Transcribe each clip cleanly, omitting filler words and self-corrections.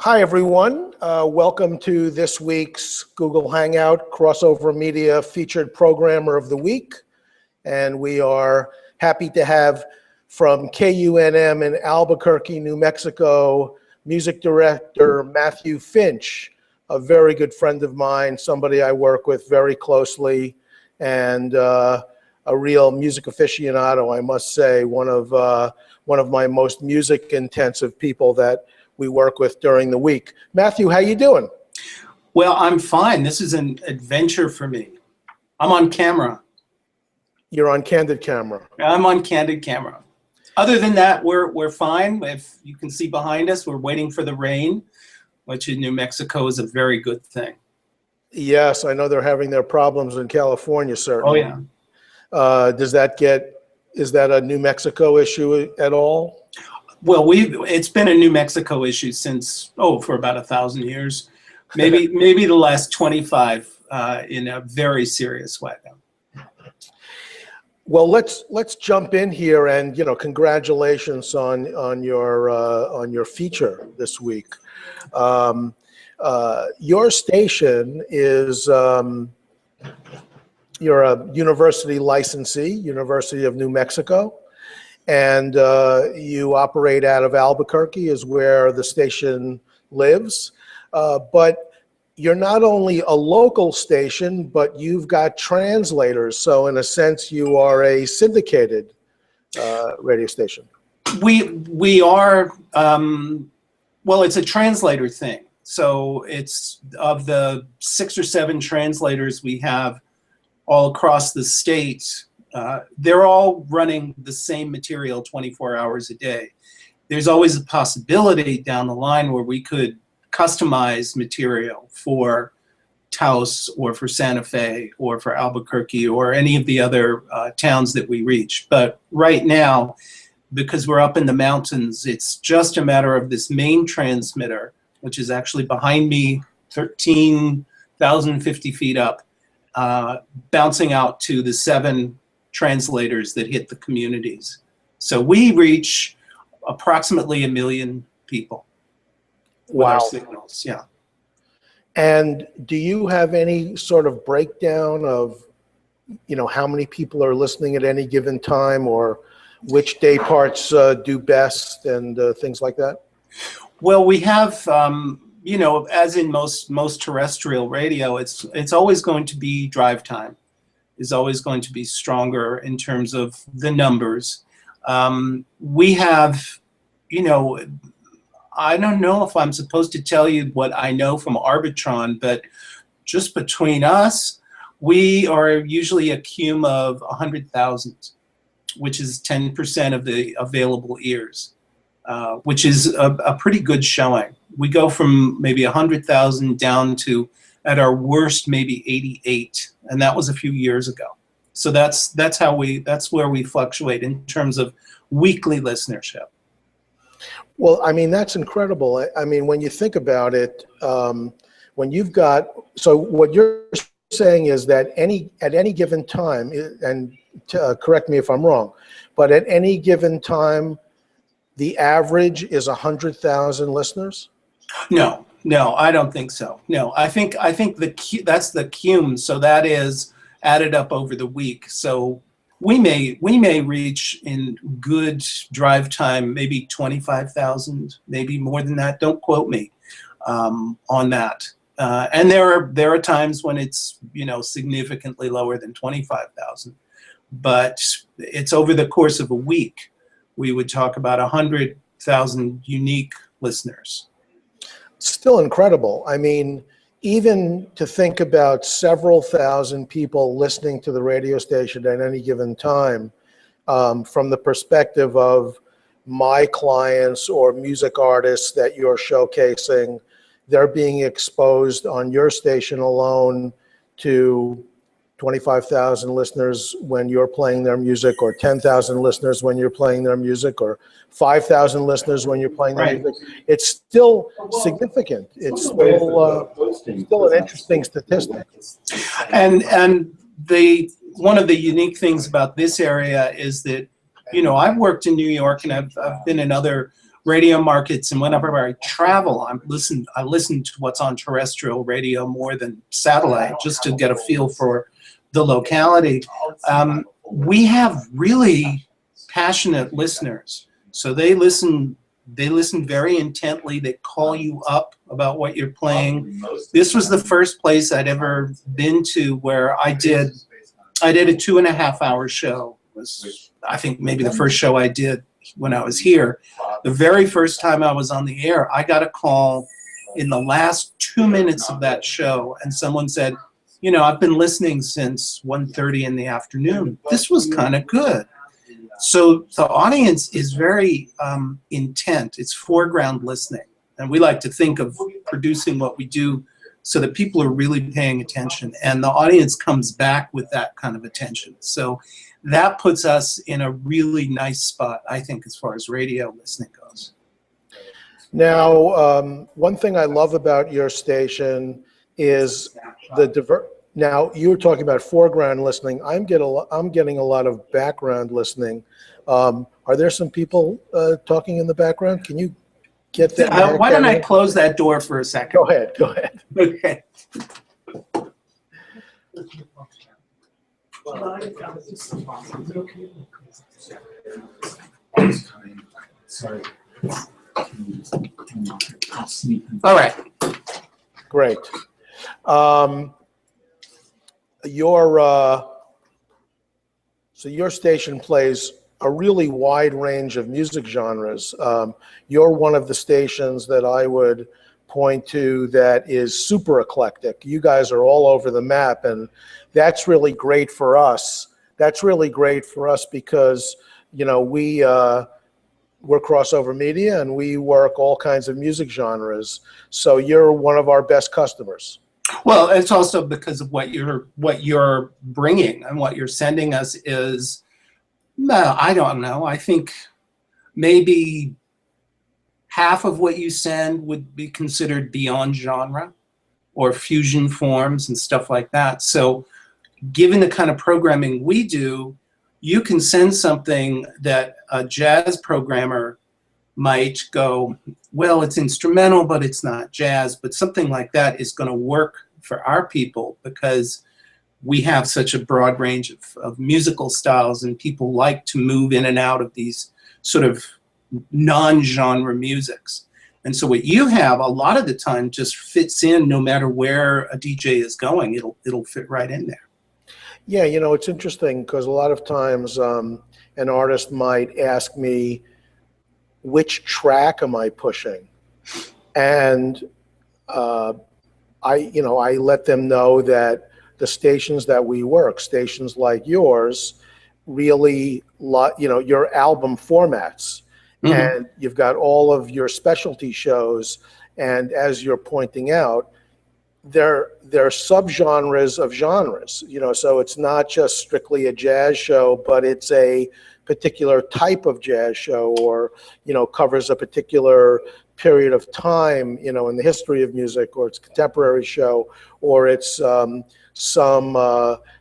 Hi, everyone. Welcome to this week's Google Hangout Crossover Media Featured Programmer of the Week. And we are happy to have from KUNM in Albuquerque, New Mexico, music director Matthew Finch, a very good friend of mine, somebody I work with very closely, and a real music aficionado, I must say, one of my most music-intensive people that we work with during the week. Matthew, how you doing? Well, I'm fine. This is an adventure for me. I'm on camera. You're on candid camera. I'm on candid camera. Other than that, we're fine. If you can see behind us, we're waiting for the rain, which in New Mexico is a very good thing. Yes, I know they're having their problems in California, certainly. Oh, yeah. Is that a New Mexico issue at all? Well, it's been a New Mexico issue since, for about 1,000 years. Maybe the last 25 in a very serious way. Well, let's jump in here, and congratulations on your feature this week. Your station is you're a university licensee, University of New Mexico, and you operate out of Albuquerque, is where the station lives. But you're not only a local station, but you've got translators. So in a sense, you are a syndicated radio station. We are, well, it's a translator thing. So it's of the 6 or 7 translators we have all across the state, they're all running the same material 24 hours a day. There's always a possibility down the line where we could customize material for Taos or for Santa Fe or for Albuquerque or any of the other towns that we reach. But right now, because we're up in the mountains, it's just a matter of this main transmitter, which is actually behind me, 13,050 feet up, bouncing out to the 7 translators that hit the communities. So we reach approximately 1 million people with our signals. Yeah. And do you have any sort of breakdown of, how many people are listening at any given time, or which day parts do best, and things like that? Well, we have, as in most terrestrial radio, it's always going to be drive time. Is always going to be stronger in terms of the numbers. We have, I don't know if I'm supposed to tell you what I know from Arbitron, but just between us, we are usually a cum of 100,000, which is 10% of the available ears, which is a pretty good showing. We go from maybe 100,000 down to, at our worst, maybe 88, and that was a few years ago. So that's where we fluctuate in terms of weekly listenership. Well, I mean, that's incredible. I mean, when you think about it, when you've got, so what you're saying is that at any given time, and correct me if I'm wrong, but at any given time, the average is 100,000 listeners? No, I don't think so. No, I think that's the cum. So that is added up over the week. So we may reach in good drive time maybe 25,000, maybe more than that. Don't quote me on that. And there are times when it's significantly lower than 25,000, but it's over the course of a week. We would talk about 100,000 unique listeners. Still incredible. I mean, even to think about several thousand people listening to the radio station at any given time, from the perspective of my clients or music artists that you're showcasing, they're being exposed on your station alone to 25,000 listeners when you're playing their music, or 10,000 listeners when you're playing their music, or 5,000 listeners when you're playing their music. It's still significant. It's still an interesting statistic. And one of the unique things about this area is that, I've worked in New York, and I've been in other radio markets, and whenever I travel, I listen to what's on terrestrial radio more than satellite, just to get a feel for the locality. We have really passionate listeners, so they listen very intently. They call you up about what you're playing. This was the first place I'd ever been to where I did a 2.5-hour show. It was, I think, maybe the first show I did when I was here. The very first time I was on the air, I got a call in the last 2 minutes of that show, and someone said, you know, I've been listening since 1:30 in the afternoon. This was kind of good. So the audience is very intent. It's foreground listening. And we like to think of producing what we do so that people are really paying attention. And the audience comes back with that kind of attention. So that puts us in a really nice spot, I think, as far as radio listening goes. Now, one thing I love about your station is the Now, you were talking about foreground listening. I'm getting a lot of background listening. Are there some people talking in the background? Can you get that? Why don't I close that door for a second? Go ahead. Go ahead. Okay. Sorry. All right. Great. So your station plays a really wide range of music genres. You're one of the stations that I would point to that is super eclectic. You guys are all over the map, and that's really great for us. That's really great for us because, you know, we're crossover media and we work all kinds of music genres. So you're one of our best customers. Well, it's also because of what you're bringing and what you're sending us is, no, I don't know. I think maybe half of what you send would be considered beyond genre or fusion forms and stuff like that. So given the kind of programming we do, you can send something that a jazz programmer might go, well, it's instrumental, but it's not jazz. But something like that is going to work for our people because we have such a broad range of musical styles, and people like to move in and out of these sort of non-genre musics. And so what you have a lot of the time just fits in no matter where a DJ is going. It'll fit right in there. Yeah, you know, it's interesting because a lot of times an artist might ask me, which track am I pushing? And I let them know that the stations that we work, stations like yours, really, your album formats. Mm-hmm. And you've got all of your specialty shows. And as you're pointing out, they're subgenres of genres, so it's not just strictly a jazz show, but it's a particular type of jazz show or, covers a particular period of time, in the history of music, or it's a contemporary show, or it's some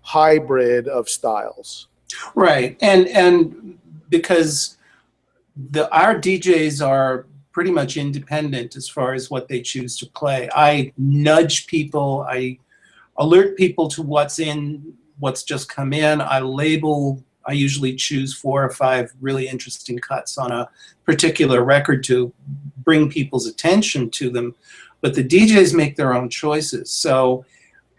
hybrid of styles. Right. And because our DJs are pretty much independent as far as what they choose to play. I nudge people, I alert people to what's just come in. I usually choose 4 or 5 really interesting cuts on a particular record to bring people's attention to them. But the DJs make their own choices. So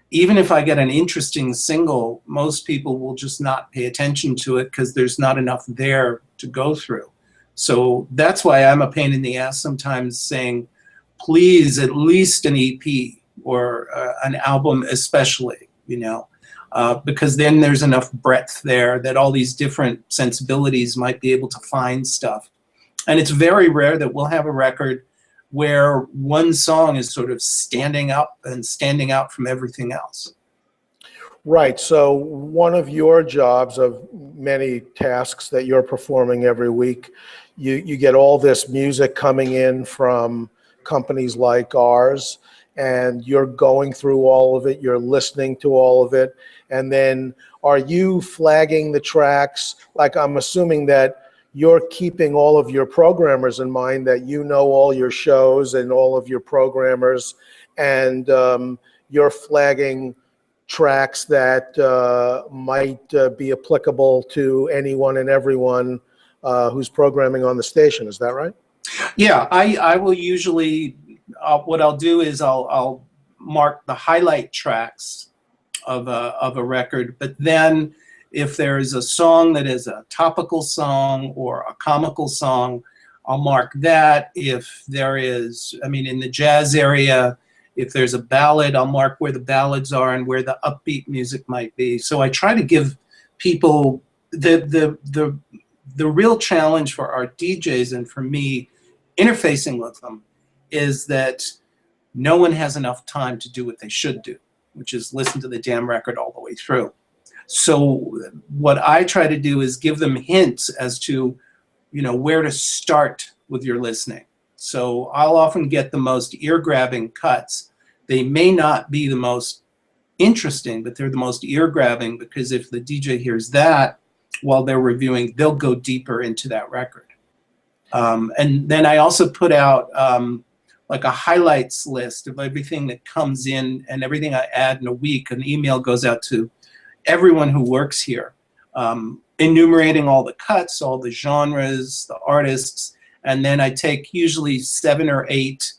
even if I get an interesting single, most people will just not pay attention to it because there's not enough there to go through. So that's why I'm a pain in the ass sometimes saying, please, at least an EP or an album especially, because then there's enough breadth there that all these different sensibilities might be able to find stuff. And it's very rare that we'll have a record where one song is sort of standing up and standing out from everything else. Right. So one of your jobs of many tasks that you're performing every week, you get all this music coming in from companies like ours, and you're going through all of it, you're listening to all of it, and then are you flagging the tracks? Like, I'm assuming that you're keeping all of your programmers in mind, that you know all your shows and all of your programmers, and you're flagging tracks that might be applicable to anyone and everyone who's programming on the station. Is that right? Yeah, I will usually, what I'll do is I'll mark the highlight tracks of a record, but then if there is a song that is a topical song or a comical song, I'll mark that. If there is, I mean, in the jazz area, if there's a ballad, I'll mark where the ballads are and where the upbeat music might be. So I try to give people the real challenge for our DJs and for me interfacing with them is that no one has enough time to do what they should do, which is listen to the damn record all the way through. So what I try to do is give them hints as to, you know, where to start with your listening. So I'll often get the most ear-grabbing cuts. They may not be the most interesting, but they're the most ear-grabbing, because if the DJ hears that while they're reviewing, they'll go deeper into that record. And then I also put out like a highlights list of everything that comes in and everything I add in a week. An email goes out to everyone who works here, enumerating all the cuts, all the genres, the artists, and then I take usually 7 or 8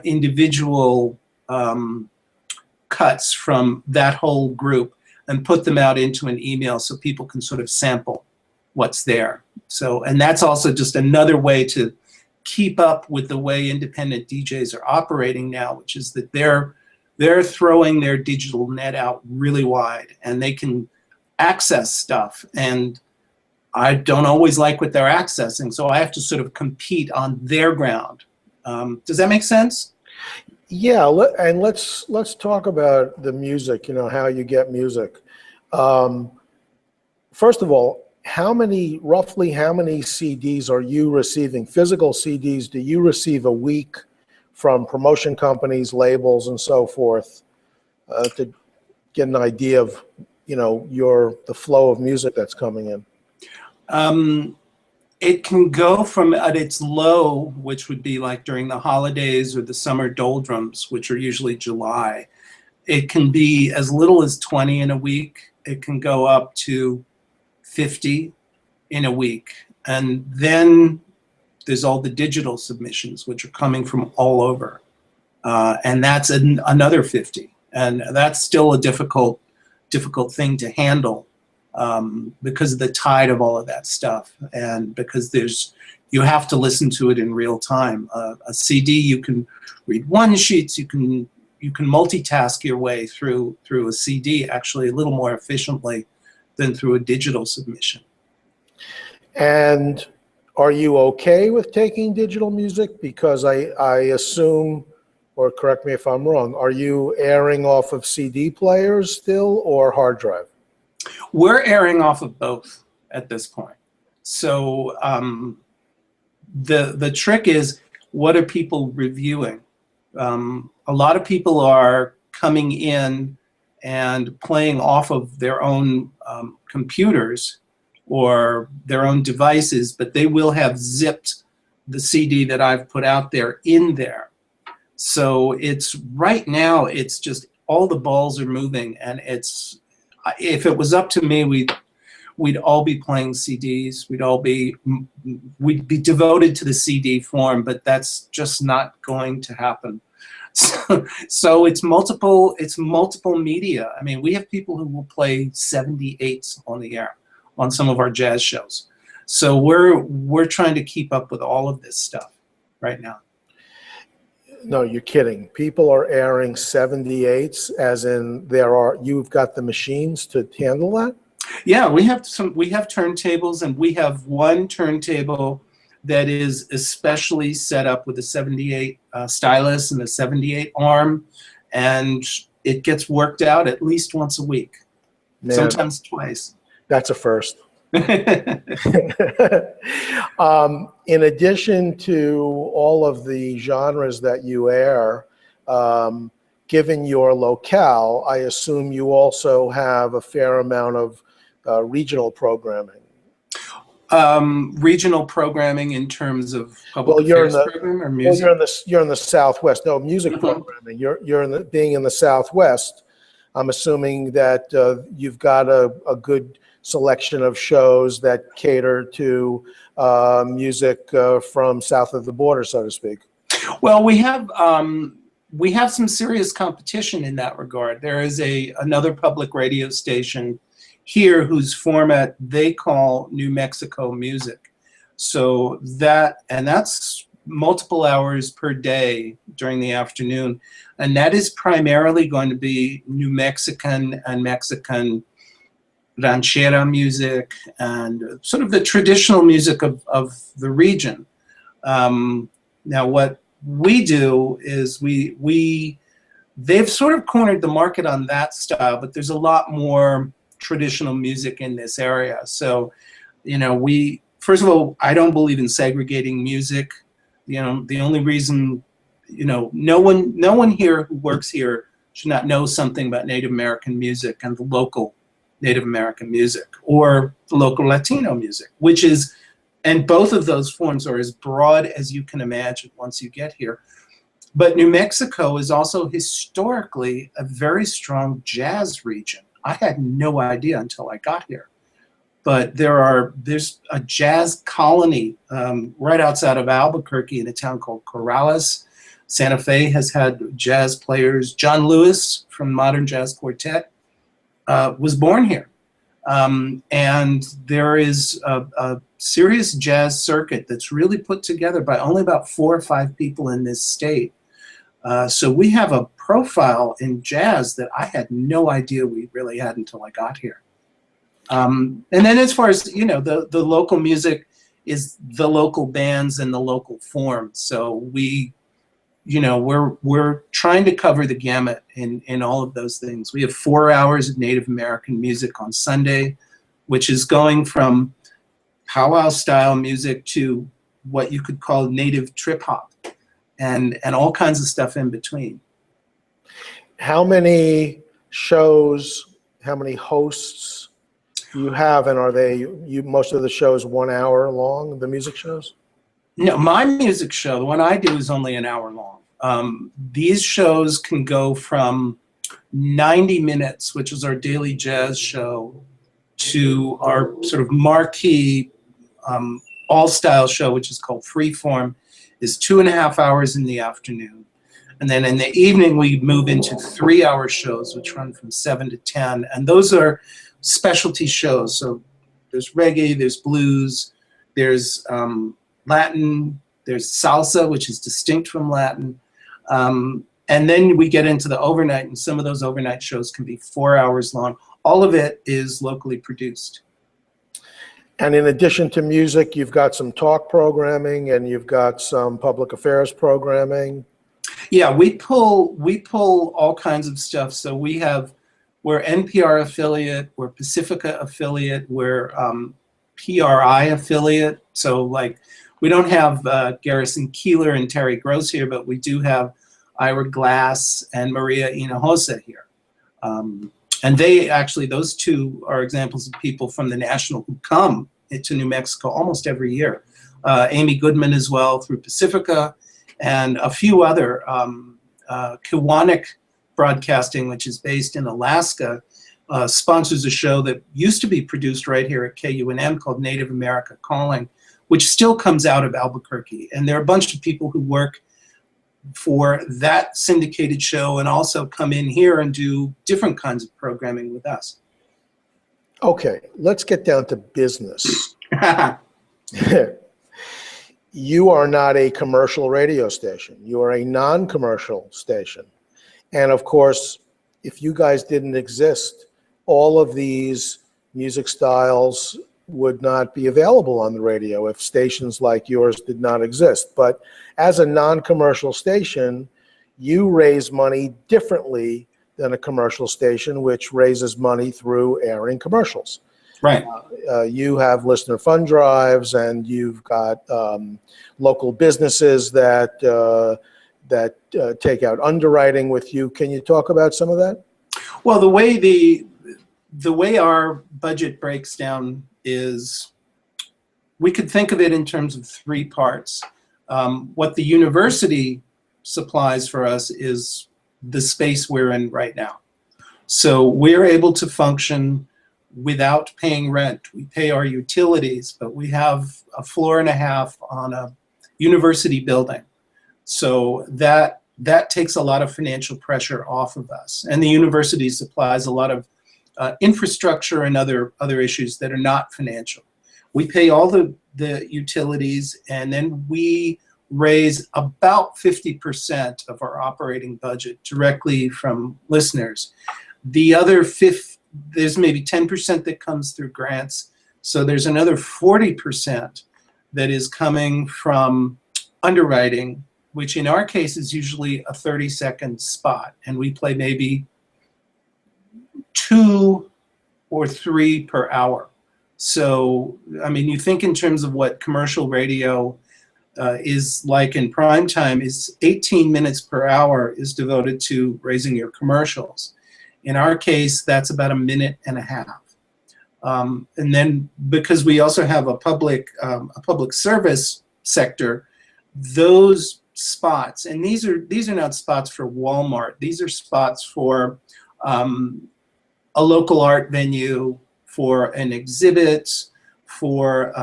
individual cuts from that whole group and put them out into an email so people can sort of sample what's there. So, and that's also just another way to keep up with the way independent DJs are operating now, which is that they're throwing their digital net out really wide, and they can access stuff. And I don't always like what they're accessing, so I have to sort of compete on their ground. Does that make sense? Yeah, and let's talk about the music. You know, how you get music. First of all, roughly how many CDs are you receiving? Physical CDs do you receive a week from promotion companies, labels, and so forth, to get an idea of, you know, the flow of music that's coming in? It can go from at its low, which would be like during the holidays or the summer doldrums, which are usually July. It can be as little as 20 in a week. It can go up to 50 in a week. And then there's all the digital submissions, which are coming from all over. And that's another 50. And that's still a difficult thing to handle, because of the tide of all of that stuff. And because you have to listen to it in real time. A CD, you can read one sheets, you can multitask your way through a CD actually a little more efficiently than through a digital submission. And are you okay with taking digital music? Because I assume, or correct me if I'm wrong, are you airing off of CD players still or hard drive? We're airing off of both at this point. So the trick is, what are people reviewing? A lot of people are coming in and playing off of their own computers or their own devices, but they will have zipped the CD that I've put out there in there. So it's right now, it's just all the balls are moving, and if it was up to me, we'd all be playing CDs. We'd be devoted to the CD form, but that's just not going to happen. So it's multiple media. I mean, we have people who will play 78s on the air on some of our jazz shows. So we're trying to keep up with all of this stuff right now. No, you're kidding. People are airing 78s, as in you've got the machines to handle that? Yeah, we have turntables, and we have one turntable that is especially set up with a 78 stylus and a 78 arm, and it gets worked out at least once a week, man, sometimes twice. That's a first. In addition to all of the genres that you air, given your locale, I assume you also have a fair amount of regional programming. Regional programming in terms of public Well, you're in affairs the program or well, music? you're in the Southwest. No, music Mhm. programming. You're in the being in the Southwest. I'm assuming that you've got a good selection of shows that cater to music from south of the border, so to speak. Well, we have some serious competition in that regard. There is another public radio station here whose format they call New Mexico Music. So that's multiple hours per day during the afternoon. And that is primarily going to be New Mexican and Mexican ranchera music and sort of the traditional music of the region. Now, what we do is they've sort of cornered the market on that style, but there's a lot more traditional music in this area. So, first of all, I don't believe in segregating music. The only reason, no one here who works here should not know something about Native American music and the local Native American music or the local Latino music, and both of those forms are as broad as you can imagine once you get here. But New Mexico is also historically a very strong jazz region. I had no idea until I got here. But there's a jazz colony right outside of Albuquerque in a town called Corrales. Santa Fe has had jazz players. John Lewis from Modern Jazz Quartet was born here. And there is a serious jazz circuit that's really put together by only about 4 or 5 people in this state. So we have a profile in jazz that I had no idea we really had until I got here. And then as far as, the local music is the local bands and the local forms. So we're trying to cover the gamut in all of those things. We have 4 hours of Native American music on Sunday, which is going from powwow style music to what you could call native trip hop and all kinds of stuff in between. How many shows, how many hosts do you have, and are most of the shows 1 hour long, the music shows? No, my music show, the one I do, is only an hour long. These shows can go from 90 minutes, which is our daily jazz show, to our sort of marquee all-style show, which is called Freeform, is 2.5 hours in the afternoon. And then in the evening, we move into 3-hour shows, which run from 7 to 10. And those are specialty shows. So there's reggae, there's blues, there's Latin, there's salsa, which is distinct from Latin. And then we get into the overnight, and some of those overnight shows can be 4 hours long. All of it is locally produced. And in addition to music, you've got some talk programming and you've got some public affairs programming. Yeah, we pull all kinds of stuff. So we're NPR affiliate, we're Pacifica affiliate, we're PRI affiliate. So we don't have Garrison Keeler and Terry Gross here, but we do have Ira Glass and Maria Hinojosa here. And those two are examples of people from the National who come to New Mexico almost every year. Amy Goodman as well through Pacifica, and a few other. Kiwanis Broadcasting, which is based in Alaska, sponsors a show that used to be produced right here at KUNM called Native America Calling, which still comes out of Albuquerque. And there are a bunch of people who work for that syndicated show and also come in here and do different kinds of programming with us. Okay, let's get down to business. You are not a commercial radio station. You are a non-commercial station. And of course, if you guys didn't exist, all of these music styles would not be available on the radio if stations like yours did not exist. But as a non-commercial station, you raise money differently than a commercial station, which raises money through airing commercials. Right. You have listener fund drives, and you've got local businesses that take out underwriting with you. Can you talk about some of that? Well, the way our budget breaks down is we could think of it in terms of three parts. What the university supplies for us is the space we're in right now. So we're able to function without paying rent. We pay our utilities, but we have a floor and a half on a university building. So that takes a lot of financial pressure off of us. And the university supplies a lot of infrastructure and other issues that are not financial. We pay all the utilities, and then we raise about 50% of our operating budget directly from listeners. The other there's maybe 10% that comes through grants. So there's another 40% that is coming from underwriting, which in our case is usually a 30-second spot. And we play maybe 2 or 3 per hour. So, I mean, you think in terms of what commercial radio is like in prime time, is 18 minutes per hour is devoted to raising your commercials. In our case, that's about 1.5 minutes. And then because we also have a public service sector, those spots, and these are not spots for Walmart. These are spots for a local art venue, for an exhibit, for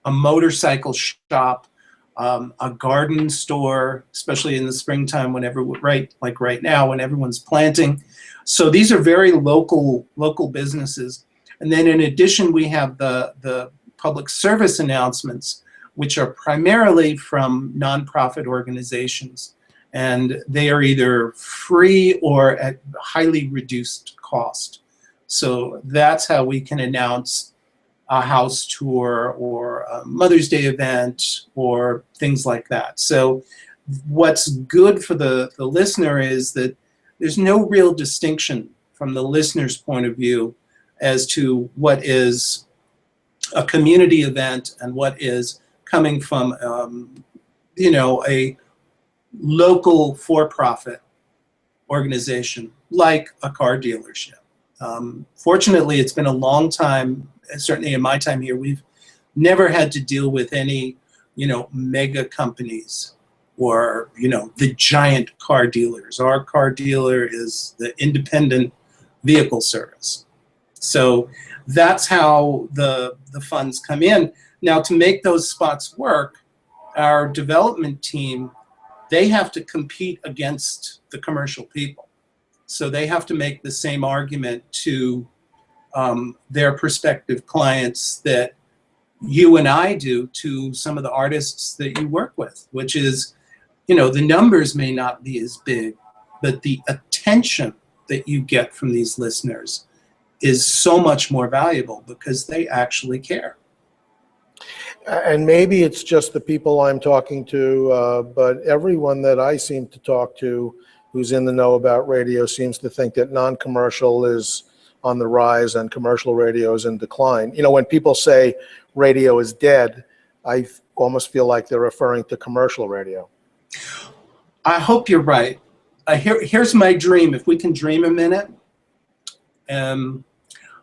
a motorcycle shop, a garden store, especially in the springtime, like right now when everyone's planting. So these are very local businesses. And then in addition, we have the public service announcements, which are primarily from nonprofit organizations. And they are either free or at highly reduced cost. So that's how we can announce a house tour or a Mother's Day event or things like that. So what's good for the listener is that there's no real distinction from the listener's point of view as to what is a community event and what is coming from a local for-profit organization like a car dealership. Fortunately, it's been a long time, certainly in my time here, we've never had to deal with any, mega companies or, the giant car dealers. Our car dealer is the independent vehicle service. So that's how the funds come in. Now, to make those spots work, our development team, they have to compete against the commercial people. So they have to make the same argument to their prospective clients that you and I do to some of the artists that you work with, which is, the numbers may not be as big, but the attention that you get from these listeners is so much more valuable because they actually care. And maybe it's just the people I'm talking to, but everyone that I seem to talk to who's in the know about radio seems to think that non-commercial is on the rise and commercial radio is in decline. When people say radio is dead, I almost feel like they're referring to commercial radio. I hope you're right. Here's my dream. If we can dream a minute.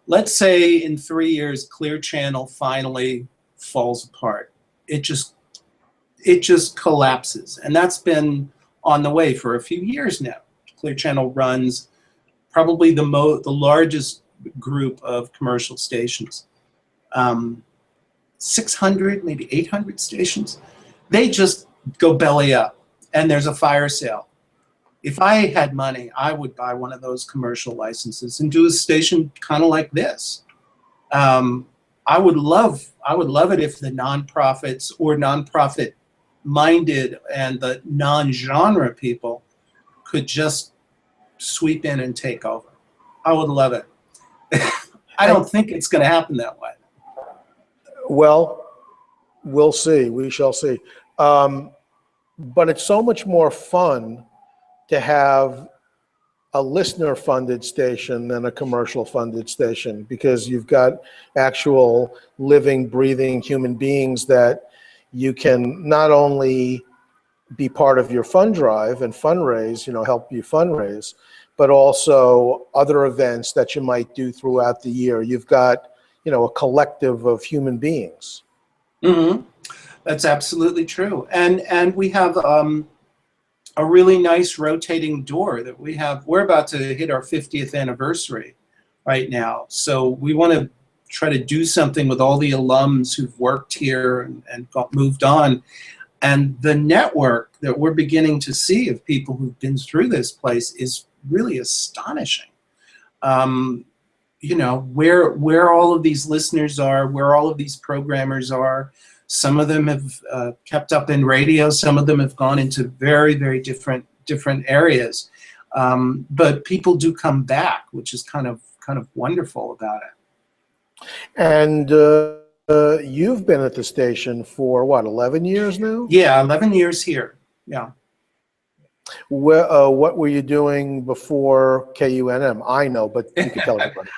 Let's say in 3 years, Clear Channel finally falls apart. It just collapses. And that's been on the way for a few years now. Clear Channel runs probably the largest group of commercial stations. 600, maybe 800 stations. They just go belly up and there's a fire sale. If I had money, I would buy one of those commercial licenses and do a station kind of like this. I would love it if the nonprofits or nonprofit-minded and the non-genre people could just sweep in and take over. I would love it. I don't think it's going to happen that way. Well, we'll see. We shall see. But it's so much more fun to have a listener-funded station than a commercial-funded station because you've got actual living, breathing human beings that you can not only be part of your fund drive and fundraise, help you fundraise, but also other events that you might do throughout the year. You've got, a collective of human beings. Hmm. That's absolutely true. And we have a really nice rotating door that we're about to hit our 50th anniversary right now. So we want to try to do something with all the alums who've worked here and moved on. And the network that we're beginning to see of people who've been through this place is really astonishing. Where all of these listeners are, where all of these programmers are. Some of them have kept up in radio. Some of them have gone into very, very different areas. But people do come back, which is kind of wonderful about it. And you've been at the station for what, 11 years now? Yeah, 11 years here. Yeah. What were you doing before KUNM? I know, but you can tell everybody.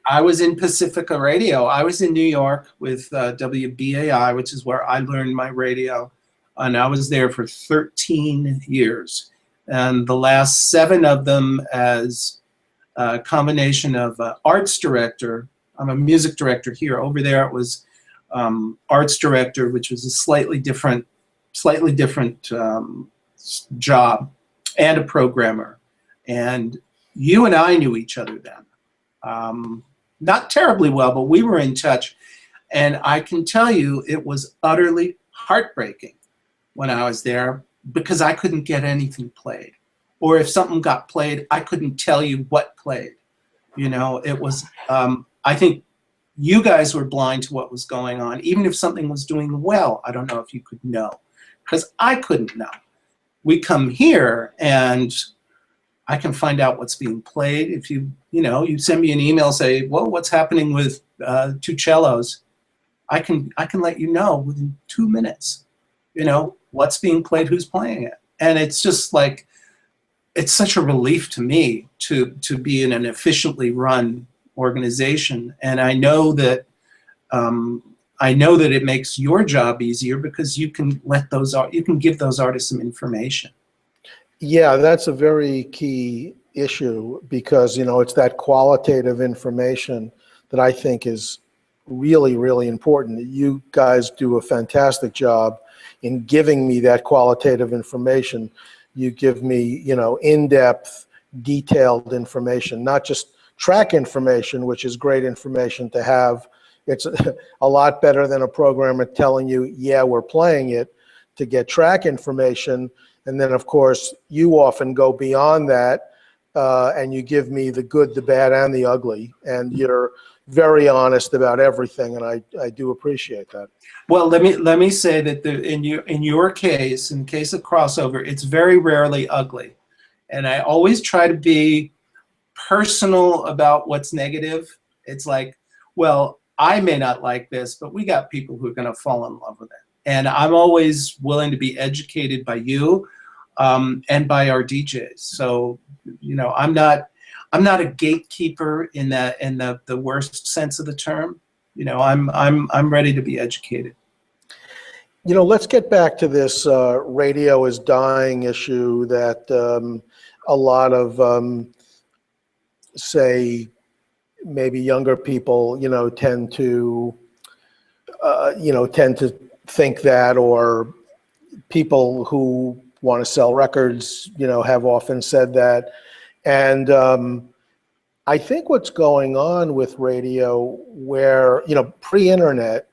I was in Pacifica Radio. I was in New York with WBAI, which is where I learned my radio. And I was there for 13 years. And the last 7 of them as a combination of arts director. I'm a music director here. Over there it was arts director, which was a slightly different job, and a programmer. And you and I knew each other then. Not terribly well, but we were in touch. And I can tell you it was utterly heartbreaking when I was there because I couldn't get anything played. Or if something got played, I couldn't tell you what played. It was, I think you guys were blind to what was going on. Even if something was doing well, I don't know if you could know, because I couldn't know. We come here and I can find out what's being played. If you send me an email, say, well, what's happening with 2 cellos? I can let you know within 2 minutes, what's being played, who's playing it. And it's just like, it's such a relief to me to be in an efficiently run organization. And I know that it makes your job easier because you can give those artists some information. Yeah, that's a very key issue because, it's that qualitative information that I think is really, really important. You guys do a fantastic job in giving me that qualitative information. You give me, in-depth, detailed information, not just track information, which is great information to have. It's a lot better than a programmer telling you, yeah, we're playing it, to get track information. And then, of course, you often go beyond that and you give me the good, the bad, and the ugly. And you're very honest about everything, and I do appreciate that. Well, let me say that in your case, in case of crossover, it's very rarely ugly. And I always try to be personal about what's negative. It's like, well, I may not like this, but we got people who are going to fall in love with it. And I'm always willing to be educated by you and by our DJs. So, I'm not a gatekeeper in the worst sense of the term. I'm ready to be educated. Let's get back to this radio is dying issue that a lot of, say, maybe younger people, tend to think that, or people who want to sell records, have often said that. And I think what's going on with radio, where, pre-internet,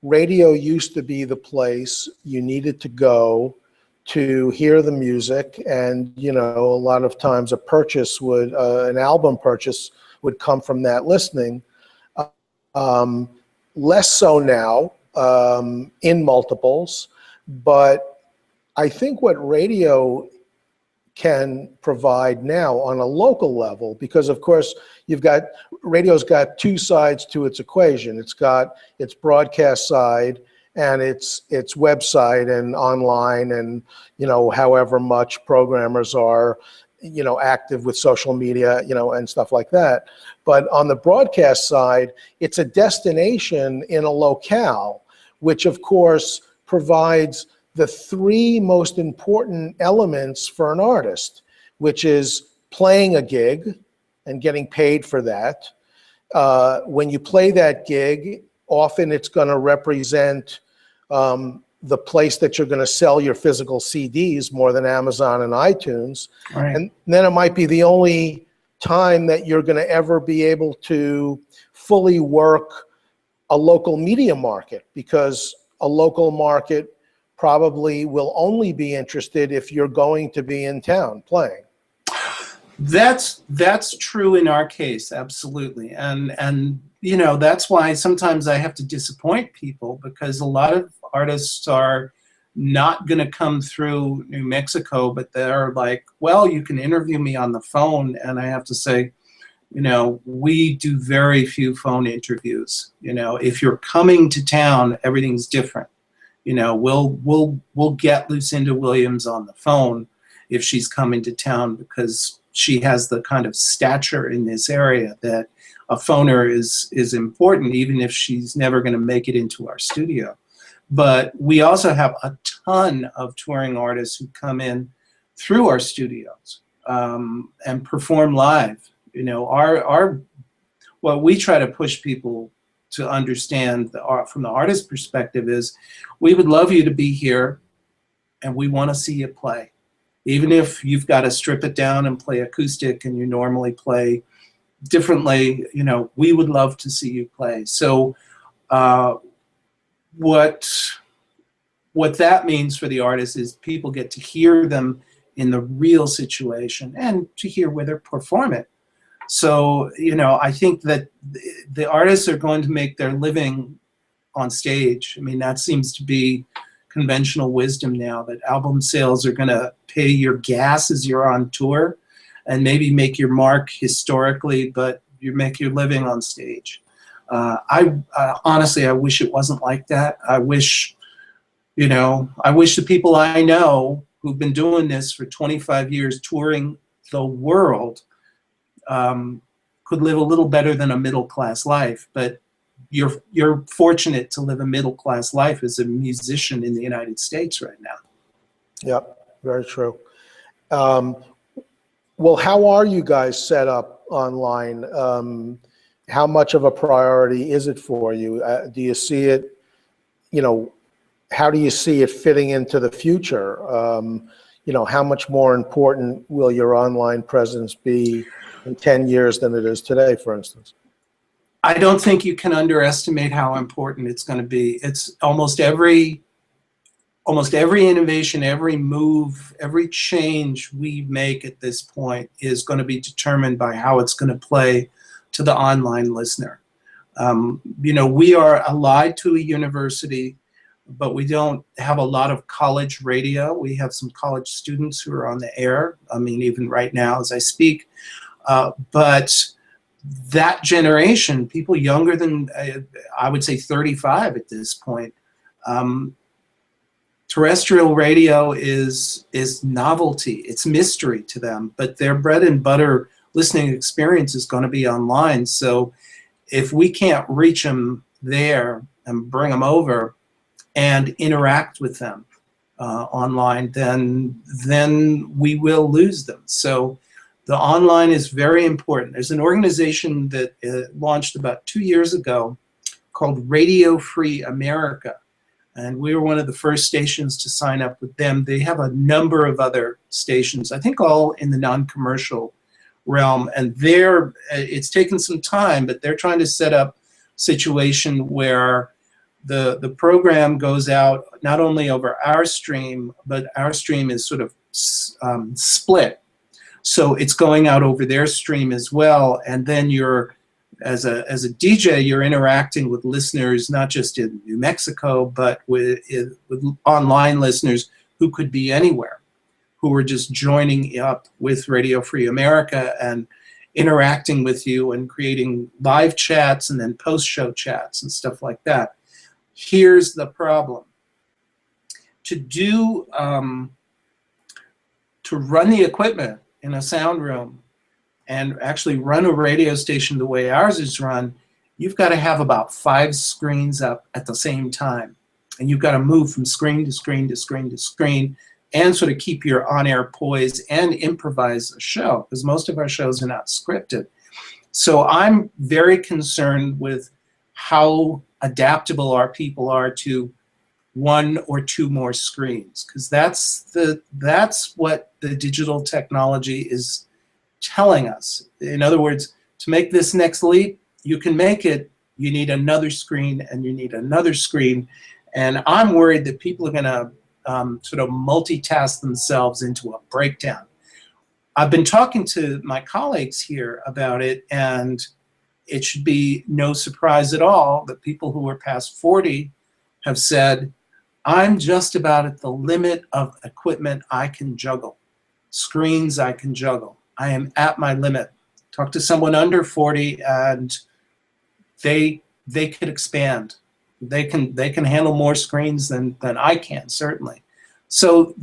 radio used to be the place you needed to go to hear the music. And, a lot of times an album purchase would come from that listening. Less so now, in multiples, but I think what radio can provide now on a local level, because of course radio's got 2 sides to its equation. It's got its broadcast side and its website and online, and however much programmers are active with social media, and stuff like that. But on the broadcast side, it's a destination in a locale, which of course provides the 3 most important elements for an artist, which is playing a gig and getting paid for that, when you play that gig, often it's going to represent the place that you're going to sell your physical CDs more than Amazon and iTunes. Right. And then it might be the only time that you're going to ever be able to fully work a local media market, because a local market probably will only be interested if you're going to be in town playing. That's true in our case, absolutely. And you know, that's why sometimes I have to disappoint people, because a lot of artists are not going to come through New Mexico, but they're like, well, you can interview me on the phone. And I have to say, you know, we do very few phone interviews. You know, if you're coming to town, everything's different. You know, we'll get Lucinda Williams on the phone if she's coming to town, because she has the kind of stature in this area that a phoner is important, even if she's never going to make it into our studio. But we also have a ton of touring artists who come in through our studios and perform live. You know, what we try to push people to understand from the artist perspective is, we would love you to be here and we want to see you play. Even if you've got to strip it down and play acoustic and you normally play differently, you know, we would love to see you play. So what that means for the artist is people get to hear them in the real situation and to hear where they're performing. So, you know, I think that the artists are going to make their living on stage. I mean, that seems to be conventional wisdom now, that album sales are going to pay your gas as you're on tour and maybe make your mark historically, but you make your living on stage. Honestly, I wish it wasn't like that. I wish the people I know who've been doing this for 25 years, touring the world, could live a little better than a middle-class life. But you're fortunate to live a middle-class life as a musician in the United States right now. Yep, very true. Well, how are you guys set up online? How much of a priority is it for you? Do you see it, you know, how do you see it fitting into the future? You know, how much more important will your online presence be in 10 years than it is today, for instance? I don't think you can underestimate how important it's going to be. It's almost every innovation, every move, every change we make at this point is going to be determined by how it's going to play to the online listener. You know, we are allied to a university, but we don't have a lot of college radio. We have some college students who are on the air. I mean, even right now as I speak. But that generation, people younger than, I would say 35 at this point, terrestrial radio is novelty. It's mystery to them, but their bread and butter listening experience is going to be online. So if we can't reach them there and bring them over and interact with them online, then we will lose them. So the online is very important. There's an organization that launched about 2 years ago called Radio Free America. And we were one of the first stations to sign up with them. They have a number of other stations, I think all in the non-commercial realm. And it's taken some time, but they're trying to set up a situation where the program goes out not only over our stream, but our stream is sort of split. So it's going out over their stream as well. And then as a DJ, you're interacting with listeners, not just in New Mexico, but with online listeners who could be anywhere, who are just joining up with Radio Free America and interacting with you and creating live chats and then post-show chats and stuff like that. Here's the problem. To run the equipment in a sound room and actually run a radio station the way ours is run, you've got to have about 5 screens up at the same time. And you've got to move from screen to screen to screen to screen and sort of keep your on-air poise and improvise a show, because most of our shows are not scripted. So I'm very concerned with how adaptable our people are to one or two more screens, because that's what the digital technology is telling us. In other words, to make this next leap, you can make it. You need another screen, and you need another screen, and I'm worried that people are going to sort of multitask themselves into a breakdown. I've been talking to my colleagues here about it, and it should be no surprise at all that people who are past 40 have said, I'm just about at the limit of equipment I can juggle, screens I can juggle. I am at my limit. Talk to someone under 40 and they could expand. They can handle more screens than I can, certainly. So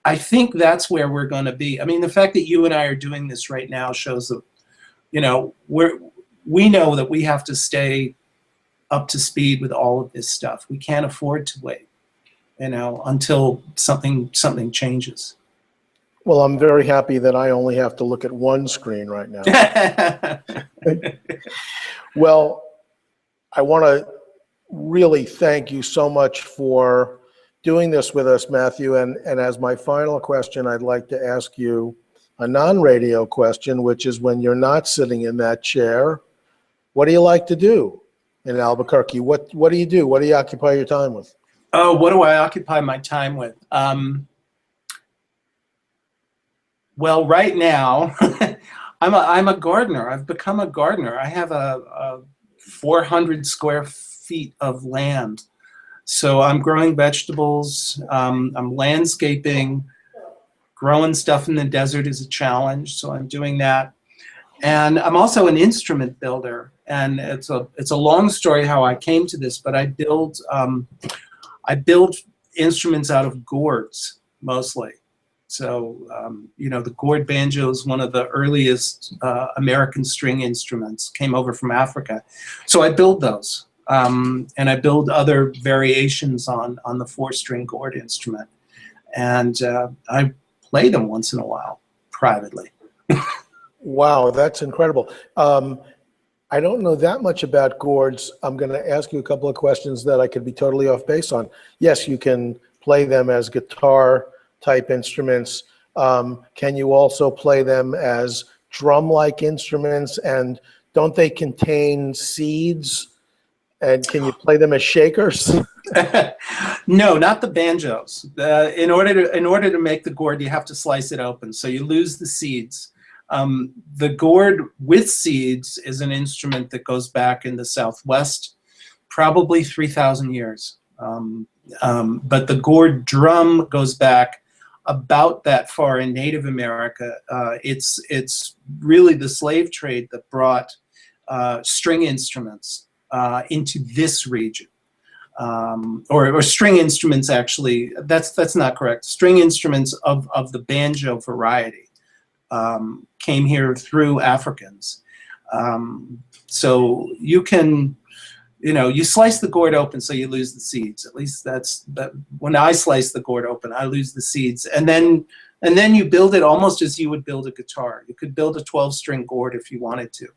I think that's where we're going to be. I mean, the fact that you and I are doing this right now shows that, you know, we know that we have to stay up to speed with all of this stuff. We can't afford to wait, you know, until something changes. Well, I'm very happy that I only have to look at one screen right now. Well, I want to really thank you so much for doing this with us, Matthew. And as my final question, I'd like to ask you a non-radio question, which is, when you're not sitting in that chair, what do you like to do in Albuquerque? What do you do? What do you occupy your time with? Oh, what do I occupy my time with? Well, right now, I'm a gardener. I've become a gardener. I have a 400 square feet of land. So I'm growing vegetables, I'm landscaping. Growing stuff in the desert is a challenge, so I'm doing that. And I'm also an instrument builder. And it's a long story how I came to this, but I build instruments out of gourds, mostly. So, you know, the gourd banjo is one of the earliest American string instruments, came over from Africa. So I build those. And I build other variations on the 4-string gourd instrument. And I play them once in a while, privately. Wow, that's incredible. I don't know that much about gourds. I'm going to ask you a couple of questions that I could be totally off base on. Yes, you can play them as guitar-type instruments. Can you also play them as drum-like instruments? And don't they contain seeds? And can you play them as shakers? No, not the banjos. In order to make the gourd, you have to slice it open, so you lose the seeds. The gourd with seeds is an instrument that goes back in the Southwest, probably 3,000 years. But the gourd drum goes back about that far in Native America. It's really the slave trade that brought string instruments into this region. Or string instruments, actually, that's not correct. String instruments of the banjo variety came here through Africans. So you can, you know, you slice the gourd open so you lose the seeds. At least that's when I slice the gourd open, I lose the seeds. And then you build it almost as you would build a guitar. You could build a 12-string gourd if you wanted to.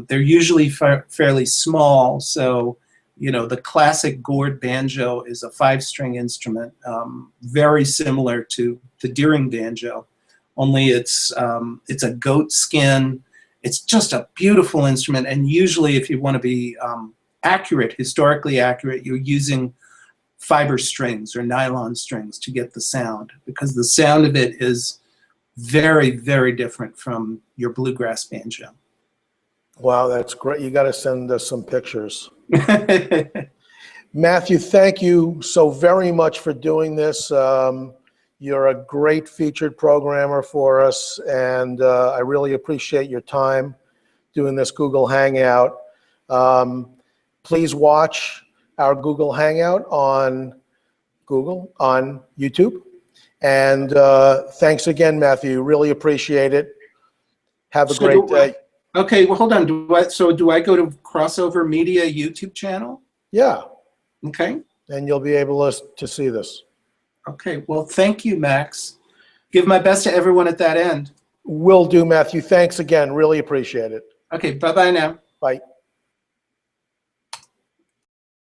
They're usually fairly small, so, you know, the classic gourd banjo is a 5-string instrument, very similar to the Deering banjo, only it's a goat skin. It's just a beautiful instrument, and usually if you want to be accurate, historically accurate, you're using fiber strings or nylon strings to get the sound, because the sound of it is very, very different from your bluegrass banjo. Wow, that's great. You got to send us some pictures. Matthew, thank you so very much for doing this. You're a great featured programmer for us, and I really appreciate your time doing this Google Hangout. Please watch our Google Hangout on YouTube. And thanks again, Matthew. Really appreciate it. Have a great day. Okay, well, hold on. Do I go to Crossover Media YouTube channel? Yeah. Okay. And you'll be able to see this. Okay, well, thank you, Max. Give my best to everyone at that end. Will do, Matthew. Thanks again. Really appreciate it. Okay, bye-bye now. Bye.